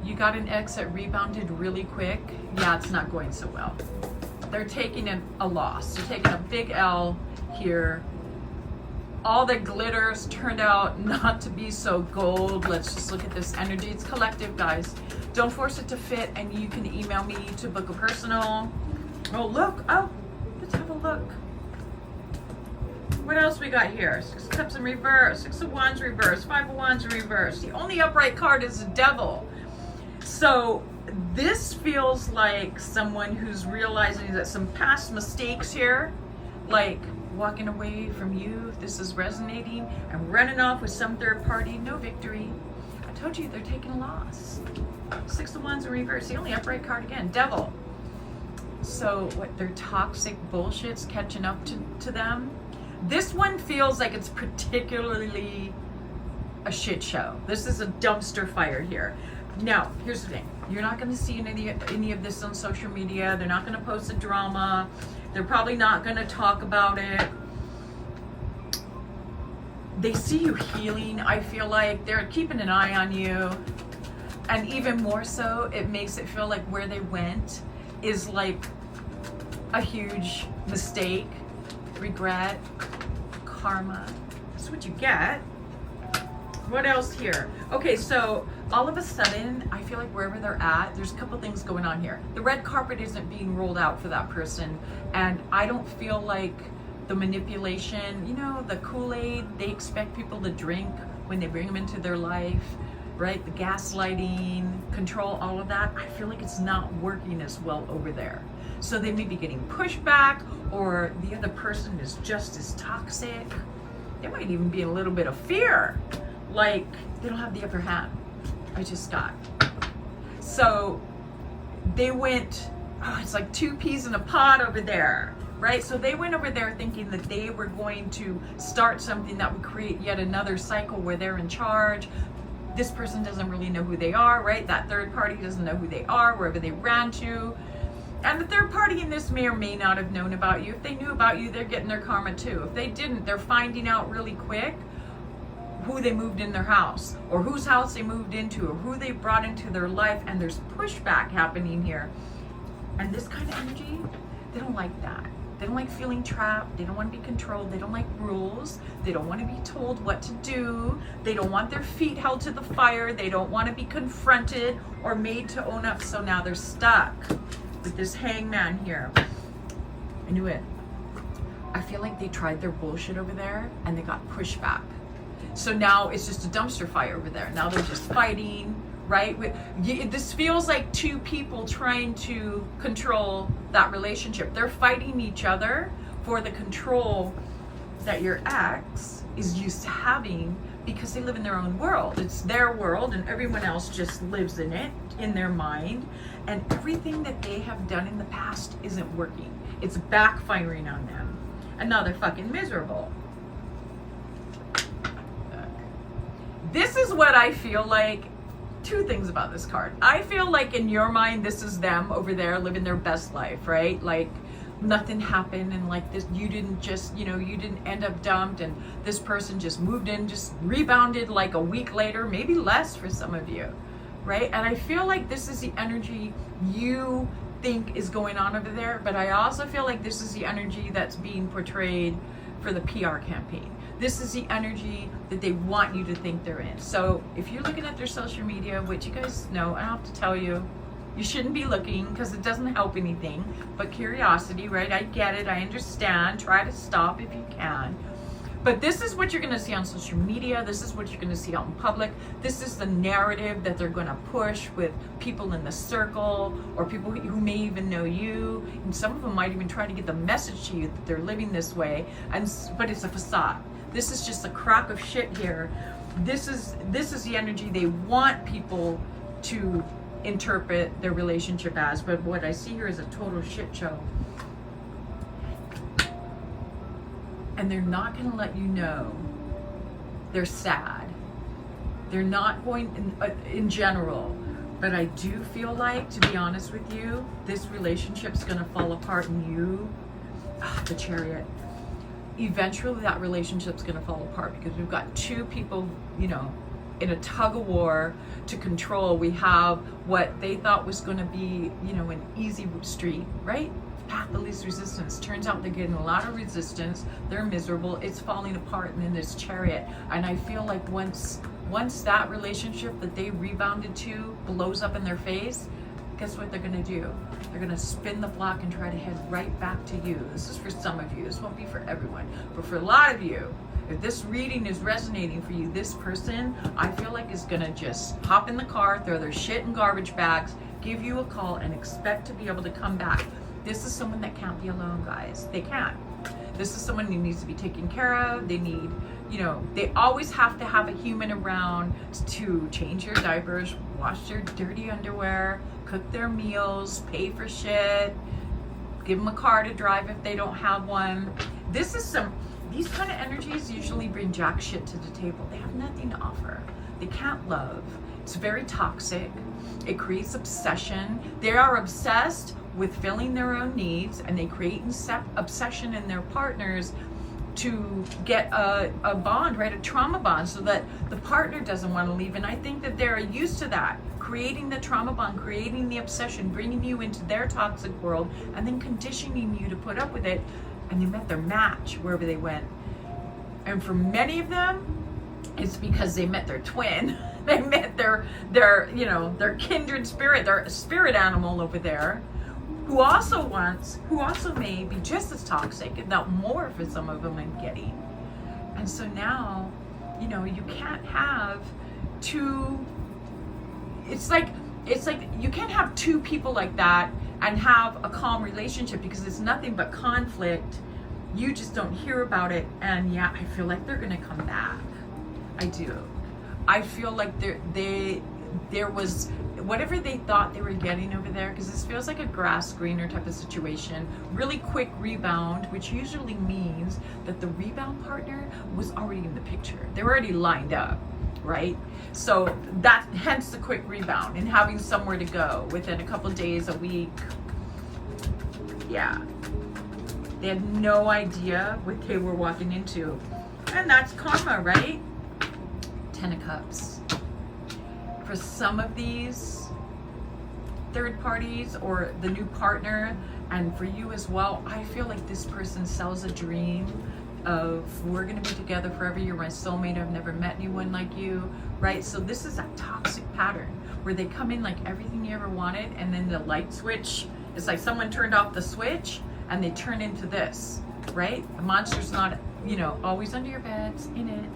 You got an ex that rebounded really quick. Yeah, it's not going so well. They're taking a loss. They're taking a big L here. All the glitters turned out not to be so gold. Let's just look at this energy. It's collective, guys. Don't force it to fit, and you can email me to book a personal. Oh, look. Oh, let's have a look. What else we got here? 6 of Cups in reverse, 6 of Wands reverse, 5 of Wands in reverse. The only upright card is the Devil. So this feels like someone who's realizing that some past mistakes here, like walking away from you, if this is resonating, and running off with some third party, no victory. I told you they're taking a loss. 6 of Wands in reverse, the only upright card again, Devil. So what, their toxic bullshit's catching up to them. This one feels like it's particularly a shit show. This is a dumpster fire here. Now, here's the thing. You're not going to see any of this on social media. They're not going to post a drama. They're probably not going to talk about it. They see you healing. I feel like they're keeping an eye on you. And even more so, it makes it feel like where they went is like a huge mistake, regret, karma. That's what you get. What else here? Okay, so all of a sudden, I feel like wherever they're at, there's a couple things going on here. The red carpet isn't being rolled out for that person, and I don't feel like the manipulation, you know, the Kool-Aid they expect people to drink when they bring them into their life, right? The gaslighting, control, all of that. I feel like it's not working as well over there. So they may be getting pushback, or the other person is just as toxic. They might even be in a little bit of fear, like they don't have the upper hand. I just got. So they went, oh, it's like 2 peas in a pod over there, right? So they went over there thinking that they were going to start something that would create yet another cycle where they're in charge. This person doesn't really know who they are, right? That third party doesn't know who they are, wherever they ran to. And the third party in this may or may not have known about you. If they knew about you, they're getting their karma too. If they didn't, they're finding out really quick who they moved in their house, or whose house they moved into, or who they brought into their life, and there's pushback happening here. And this kind of energy, they don't like that. They don't like feeling trapped. They don't want to be controlled. They don't like rules. They don't want to be told what to do. They don't want their feet held to the fire. They don't want to be confronted or made to own up. So now they're stuck with this hangman here. I knew it. I feel like they tried their bullshit over there and they got pushed back. So now it's just a dumpster fire over there. Now they're just fighting, right? This feels like 2 people trying to control that relationship. They're fighting each other for the control that your ex is used to having, because they live in their own world. It's their world and everyone else just lives in it, in their mind. And everything that they have done in the past isn't working. It's backfiring on them. And now they're fucking miserable. This is what I feel like. 2 things about this card. I feel like in your mind, this is them over there living their best life, right? Like nothing happened, and like this, you didn't just, you know, you didn't end up dumped, and this person just moved in, just rebounded like a week later, maybe less for some of you, right? And I feel like this is the energy you think is going on over there, but I also feel like this is the energy that's being portrayed for the PR campaign. This is the energy that they want you to think they're in. So if you're looking at their social media, which you guys know, I don't have to tell you, you shouldn't be looking because it doesn't help anything, but curiosity, right? I get it, I understand. Try to stop if you can. But this is what you're gonna see on social media. This is what you're gonna see out in public. This is the narrative that they're gonna push with people in the circle, or people who may even know you. And some of them might even try to get the message to you that they're living this way, but it's a facade. This is just a crock of shit here. This is the energy they want people to interpret their relationship as, but what I see here is a total shit show. And they're not going to let you know they're sad. They're not going in general, but I do feel like, to be honest with you, this relationship's going to fall apart, and you, the Chariot, eventually that relationship's going to fall apart, because we've got 2 people, you know, in a tug of war to control. We have what they thought was going to be, you know, an easy street, right? Path of least resistance. Turns out they're getting a lot of resistance. They're miserable. It's falling apart. And then there's Chariot. And I feel like once that relationship that they rebounded to blows up in their face, guess what they're going to do? They're going to spin the block and try to head right back to you. This is for some of you. This won't be for everyone. But for a lot of you, if this reading is resonating for you, this person, I feel like is going to just hop in the car, throw their shit in garbage bags, give you a call, and expect to be able to come back. This is someone that can't be alone, guys. They can't. This is someone who needs to be taken care of. They need, you know, they always have to have a human around to change your diapers, wash their dirty underwear, cook their meals, pay for shit, give them a car to drive if they don't have one. These kind of energies usually bring jack shit to the table. They have nothing to offer. They can't love. It's very toxic. It creates obsession. They are obsessed with filling their own needs, and they create obsession in their partners to get a bond, right? A trauma bond, so that the partner doesn't want to leave. And I think that they're used to that, creating the trauma bond, creating the obsession, bringing you into their toxic world, and then conditioning you to put up with it. And they met their match wherever they went. And for many of them, it's because they met their twin. They met their kindred spirit, their spirit animal over there, who also may be just as toxic, if not more, for some of them, I'm getting. And so now, you know, you can't have two. It's like you can't have two people like that and have a calm relationship, because it's nothing but conflict. You just don't hear about it. And yeah, I feel like they're gonna come back. I do. I feel like there was whatever they thought they were getting over there, because this feels like a grass greener type of situation. Really quick rebound, which usually means that the rebound partner was already in the picture. They were already lined up, right? So that, hence the quick rebound and having somewhere to go within a couple days, a week. Yeah. They had no idea what they were walking into. And that's karma, right? 10 of Cups. For some of these third parties or the new partner, and for you as well, I feel like this person sells a dream of, we're going to be together forever, you're my soulmate, I've never met anyone like you, right? So this is a toxic pattern where they come in like everything you ever wanted, and then the light switch, it's like someone turned off the switch and they turn into this, right? The monster's not, you know, always under your beds, in it.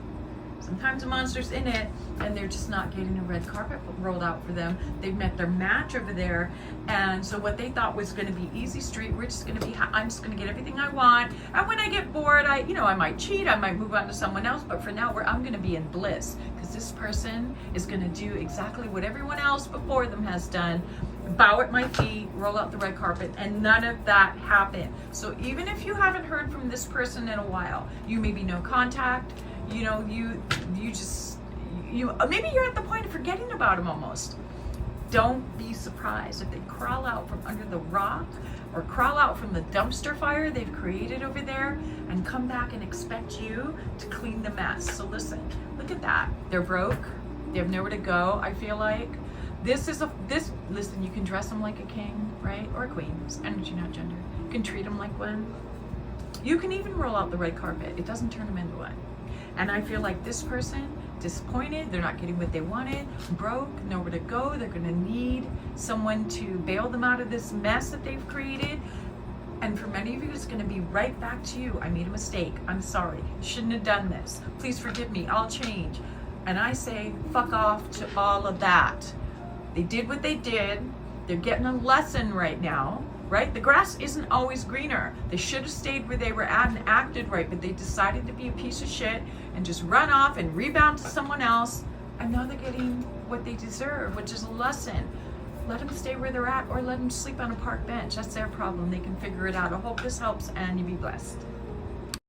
Sometimes a monster's in it, and they're just not getting a red carpet rolled out for them. They've met their match over there, and so what they thought was going to be easy street, we're just going to be, I'm just going to get everything I want, and when I get bored, I might cheat, I might move on to someone else, but for now, I'm going to be in bliss, because this person is going to do exactly what everyone else before them has done, bow at my feet, roll out the red carpet, and none of that happened. So even if you haven't heard from this person in a while, you may be no contact, you know, you maybe you're at the point of forgetting about them almost. Don't be surprised if they crawl out from under the rock or crawl out from the dumpster fire they've created over there and come back and expect you to clean the mess. So listen, look at that. They're broke. They have nowhere to go, I feel like. Listen, you can dress them like a king, right? Or a queen. It's energy, not gender. You can treat them like one. You can even roll out the red carpet. It doesn't turn them into one. And I feel like this person, disappointed, they're not getting what they wanted, broke, nowhere to go, they're gonna need someone to bail them out of this mess that they've created. And for many of you, it's gonna be right back to you. I made a mistake, I'm sorry, shouldn't have done this. Please forgive me, I'll change. And I say, fuck off to all of that. They did what they did, they're getting a lesson right now, right? The grass isn't always greener. They should have stayed where they were at and acted right, but they decided to be a piece of shit and just run off and rebound to someone else. And now they're getting what they deserve, which is a lesson. Let them stay where they're at, or let them sleep on a park bench. That's their problem. They can figure it out. I hope this helps, and you be blessed.